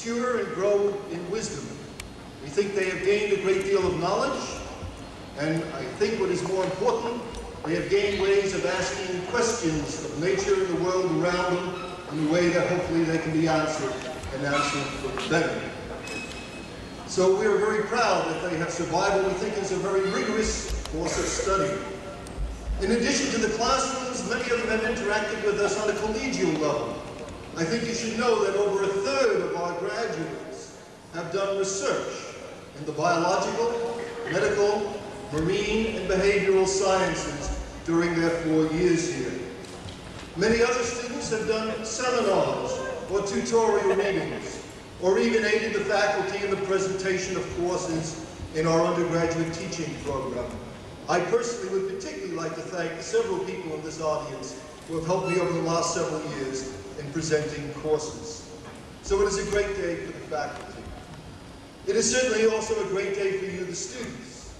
mature and grow in wisdom. We think they have gained a great deal of knowledge, and I think what is more important, they have gained ways of asking questions of nature and the world around them in a way that hopefully they can be answered and answered for the better. So we are very proud that they have survived what we think is a very rigorous course of study. In addition to the classrooms, many of them have interacted with us on a collegial level. I think you should know that over a third of our graduates have done research in the biological, medical, marine, and behavioral sciences during their 4 years here. Many other students have done seminars or tutorial meetings, or even aided the faculty in the presentation of courses in our undergraduate teaching program. I personally would particularly like to thank the several people in this audience who have helped me over the last several years in presenting courses. So it is a great day for the faculty. It is certainly also a great day for you, the students.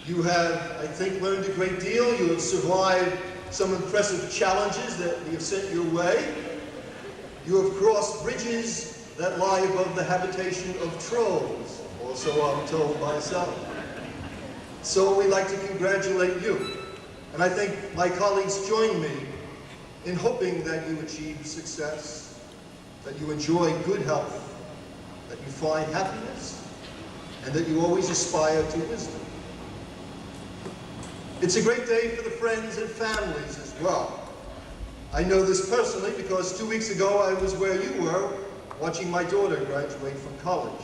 You have, I think, learned a great deal. You have survived some impressive challenges that we have sent your way. You have crossed bridges that lie above the habitation of trolls, also I'm told by some. So we'd like to congratulate you. And I think my colleagues join me in hoping that you achieve success, that you enjoy good health, that you find happiness, and that you always aspire to wisdom. It's a great day for the friends and families as well. I know this personally because 2 weeks ago I was where you were, watching my daughter graduate from college.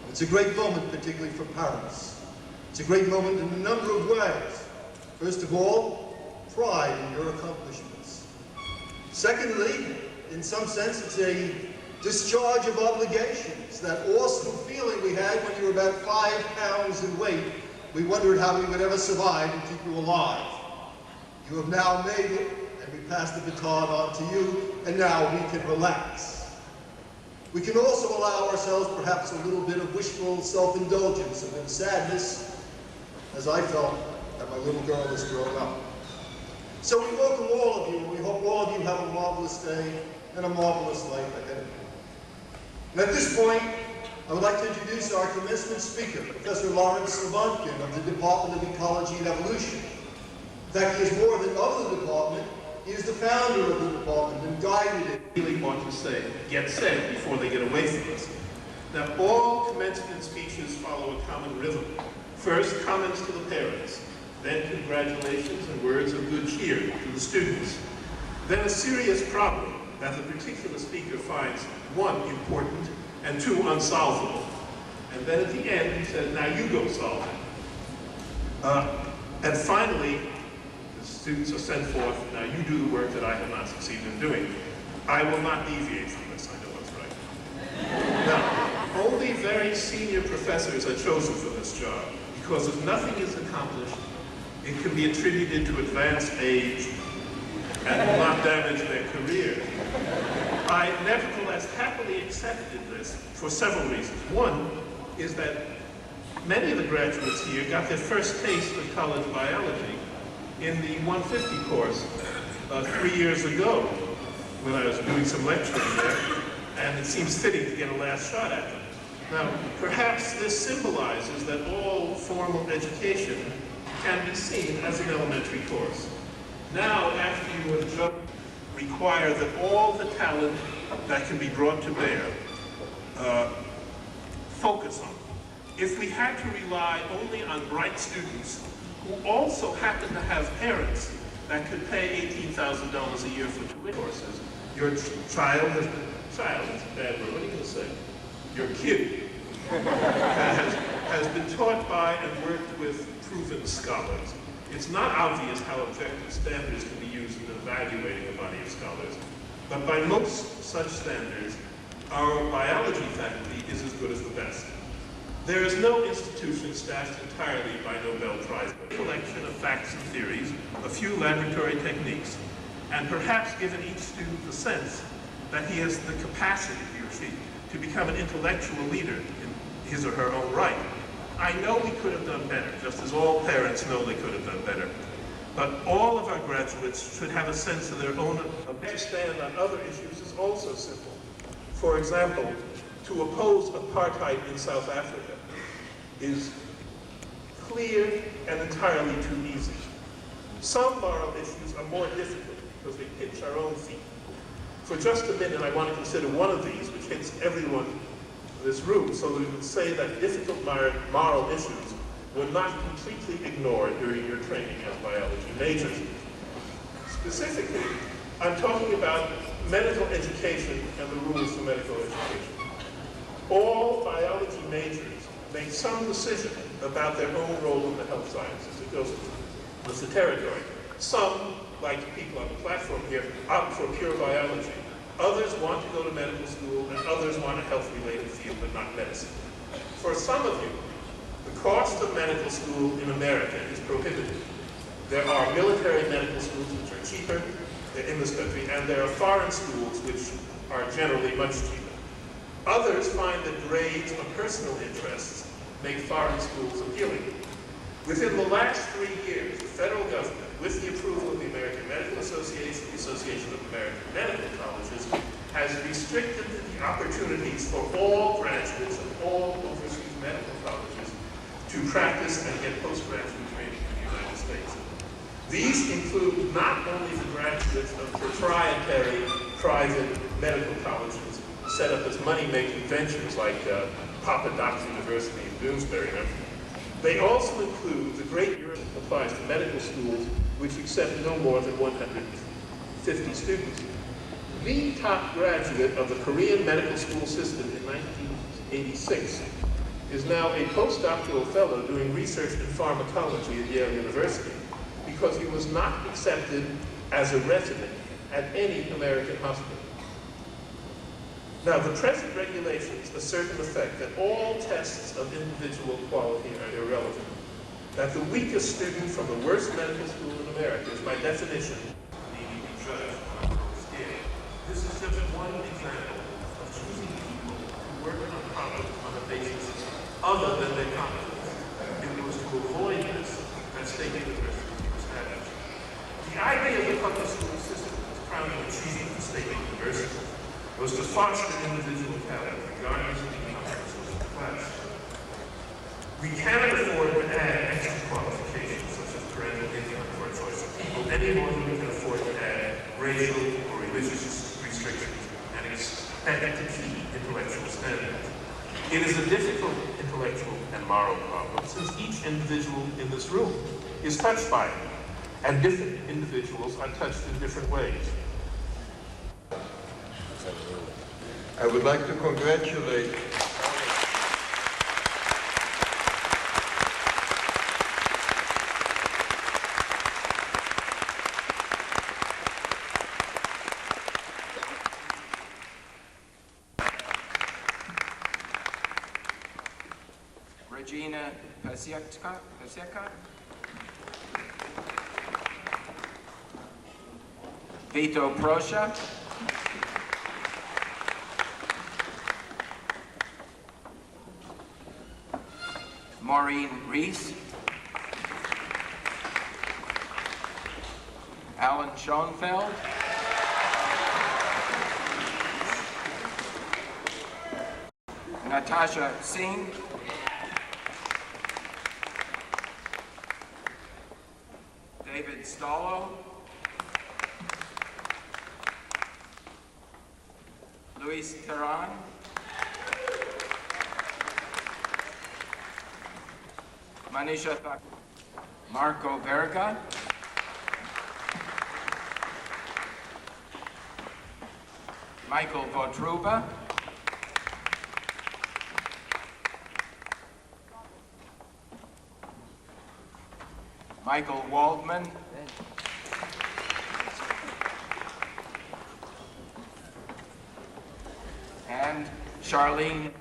It's a great moment, particularly for parents. It's a great moment in a number of ways. First of all, pride in your accomplishments. Secondly, in some sense, it's a discharge of obligations. That awesome feeling we had when you were about 5 pounds in weight. We wondered how we would ever survive and keep you alive. You have now made it, and we pass the baton on to you, and now we can relax. We can also allow ourselves perhaps a little bit of wishful self-indulgence and then sadness, as I felt that my little girl is growing up. So we welcome all of you, and we hope all of you have a marvelous day and a marvelous life ahead of you. And at this point, I would like to introduce our commencement speaker, Professor Lawrence Slavonkin of the Department of Ecology and Evolution. In fact, he is more than of the department. He is the founder of the department and guided it. Really want to say, get said before they get away from us. Now, all commencement speeches follow a common rhythm. First, comments to the parents. Then, congratulations and words of good cheer to the students. Then, a serious problem that the particular speaker finds, 1, important, and 2, unsolvable. And then at the end, he says, now you go solve it. And finally, the students are sent forth, now you do the work that I have not succeeded in doing. I will not deviate from this, I know what's right. Now, only very senior professors are chosen for this job, because if nothing is accomplished, it can be attributed to advanced age and will not damage their career. I nevertheless happily accepted this for several reasons. One is that many of the graduates here got their first taste of college biology in the 150 course 3 years ago when I was doing some lecturing there, and it seems fitting to get a last shot at them. Now, perhaps this symbolizes that all formal education can be seen as an elementary course. Now, after you have just require that all the talent that can be brought to bear focus on. If we had to rely only on bright students who also happen to have parents that could pay $18,000 a year for tuition courses, your child has been, child, that's a bad word, what are you going to say? Your kid has been taught by and worked with proven scholars. It's not obvious how objective standards can be used in evaluating a body of scholars, but by most such standards, our biology faculty is as good as the best. There is no institution staffed entirely by Nobel Prize, but a collection of facts and theories, a few laboratory techniques, and perhaps given each student the sense that he has the capacity, he or she, to become an intellectual leader in his or her own right. I know we could have done better, just as all parents know they could have done better. But all of our graduates should have a sense of their own ability to stand on other issues is also simple. For example, to oppose apartheid in South Africa is clear and entirely too easy. Some moral issues are more difficult because they pinch our own feet. For just a minute, I want to consider one of these, which hits everyone in this room, so that we can say that difficult moral issues were not completely ignored during your training as biology majors. Specifically, I'm talking about medical education and the rules for medical education. All biology majors make some decision about their own role in the health sciences. It goes with the territory. Some, like people on the platform here, opt for pure biology. Others want to go to medical school, and others want a health-related field, but not medicine. For some of you, the cost of medical school in America is prohibitive. There are military medical schools which are cheaper in this country, and there are foreign schools which are generally much cheaper. Others find that grades or personal interests make foreign schools appealing. Within the last 3 years, the federal government, with the approval of the American Medical Association, the Association of American Medical Colleges, has restricted the opportunities for all graduates of all overseas medical colleges to practice and get postgraduate training in the United States. These include not only the graduates of proprietary private medical colleges set up as money-making ventures like Papa Doc's University in Doonesbury. They also include the great Europe that applies to medical schools which accept no more than 150 students. The top graduate of the Korean medical school system in 1986 is now a postdoctoral fellow doing research in pharmacology at Yale University because he was not accepted as a resident at any American hospital. Now, the present regulations assert in effect that all tests of individual quality are irrelevant, that the weakest student from the worst medical school in America is, by definition, needing to be judged on a lower scale. This is just one example of choosing people who work on problems on a basis other than their competence. It was to avoid this that state universities were established. The idea of the public school system was crowned in achieving the state university was to foster individual talent regardless of the income resources of the class. We cannot afford to add extra qualifications such as parental income for a choice of people any more than we can afford to add racial or religious restrictions and expect to keep intellectual standards. It is a difficult intellectual and moral problem since each individual in this room is touched by it, and different individuals are touched in different ways. I would like to congratulate Regina Pasieka, Vito Proscia, Maureen Reese, Alan Schoenfeld, Natasha Singh, David Stallo, Luis Terran, Manisha Thak, Marco Verga, Michael Votruba, Michael Waldman, and Charlene.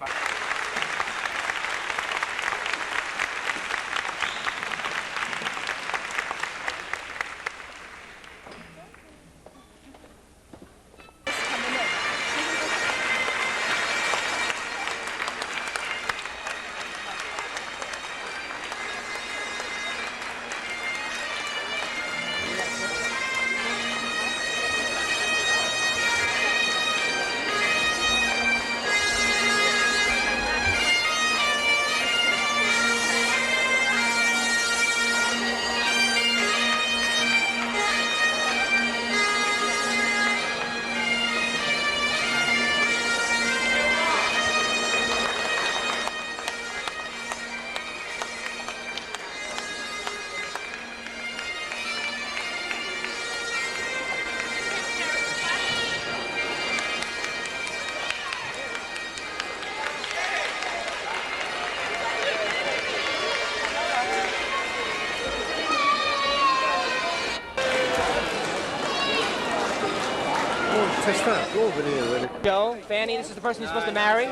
Joe, Fanny, this is the person you're supposed to marry.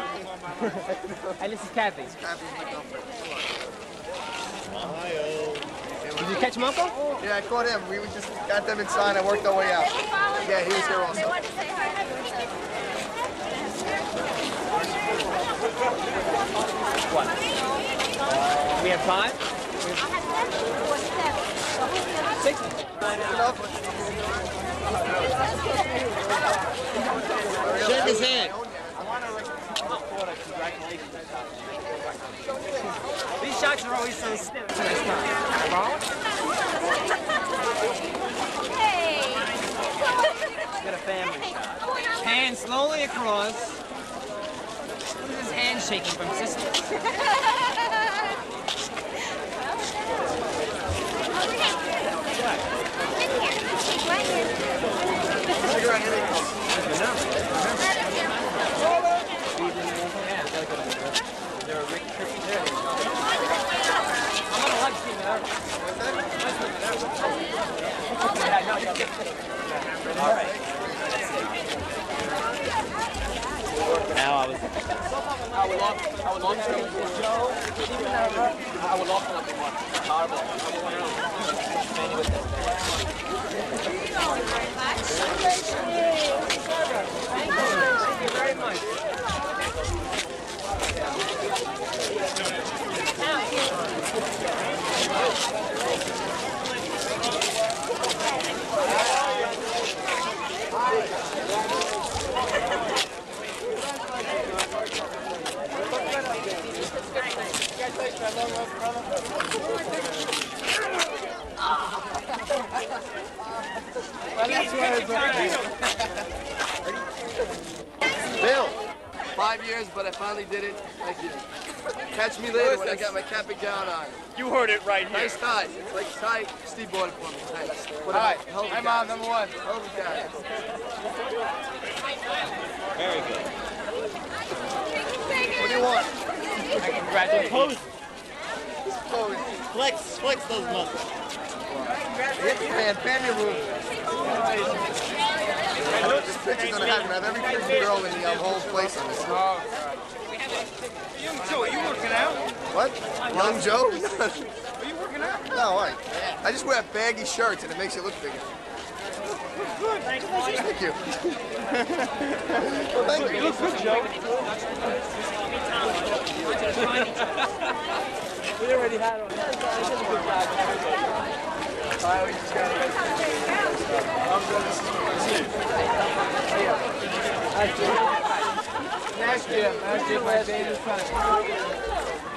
And this is Kathy. Did you catch him, Uncle? Yeah, I caught him. We just got them inside. I worked our way out. Yeah, he was here also. What? We have 5? 6? Shake his hand. These shots are always so stiff. Next time. Hey! Get a family shot. Hand slowly across. What is his hand shaking from sister? Bill, 5 years, but I finally did it. Thank you. Catch me later when I got my cap and gown on. You heard it right here. Nice tie. It's like tie. Steve bought it for me. Thanks. All right. Hi, Mom, number 1. Hell of a guy. Very good. What do you want? Congratulations. Pose. Flex those muscles. Pan your room. This picture's gonna happen. I have every pretty girl in the whole place on this. Young Joe, are you working out? What? Young Joe? Are you working out? No, I just wear baggy shirts and it makes you look bigger. Thank you. Well, thank you. You look good, Joe. We already had one. Last year, my baby was trying to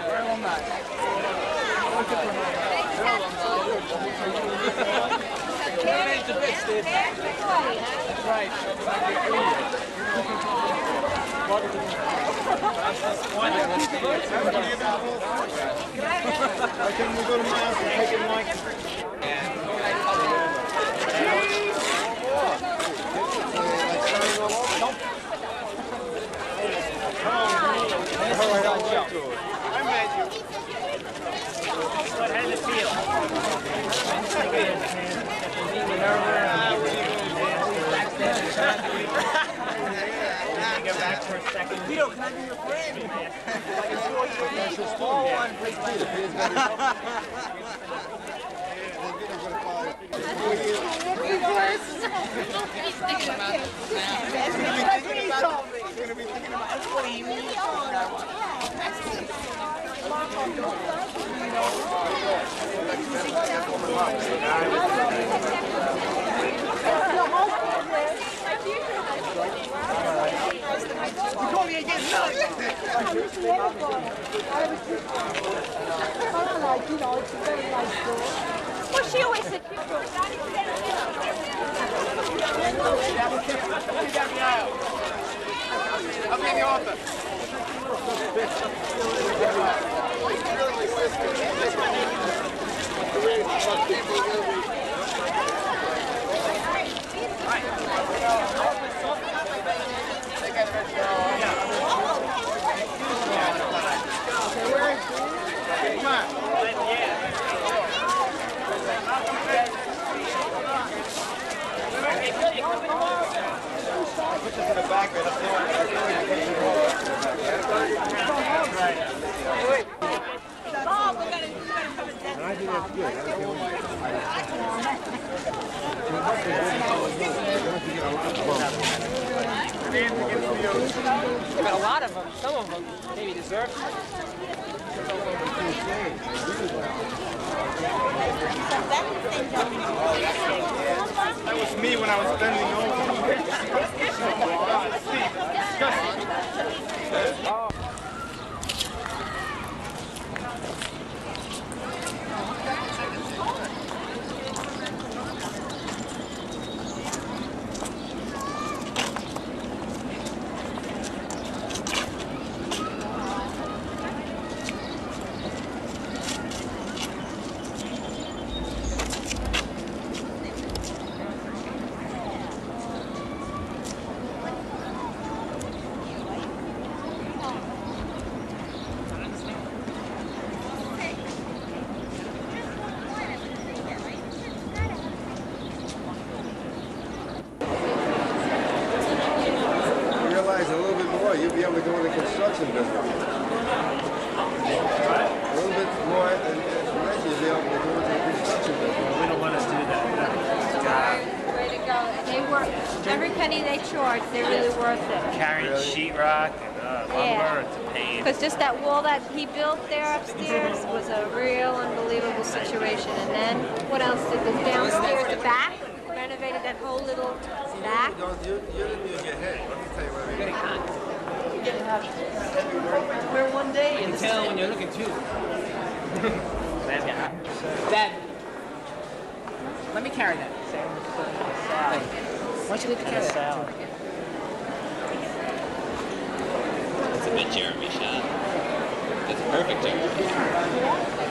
where am I? That's right. Can we go to my house and take it, Mike? How did it feel? Go back for a second. Vito, can I be your friend? Well, she always said you I'll be in the office. Come on. Yeah. Bob, we're gonna come and dance. I think that's But a lot of them, some of them, maybe deserve it. That was me when I was bending over. Oh, God, Steve, disgusting. Oh. A little bit more, you'll be able to go in the construction business. A little bit more information, you'll be able to go into the construction business. We don't want to do that. Way to go. And they work, every penny they charge, they're really worth it. Carrying sheetrock and lumber, it's a pain. Because just that wall that he built there upstairs was a real unbelievable situation. And then, what else did the downstairs, the back? Renovated that whole little back. You didn't use your head. Let me tell you what I mean. Where one day you can tell when you're looking too. Dad, let me carry that. Why don't you leave the carry that? It's a bit Jeremy shot. It's perfect Jeremy.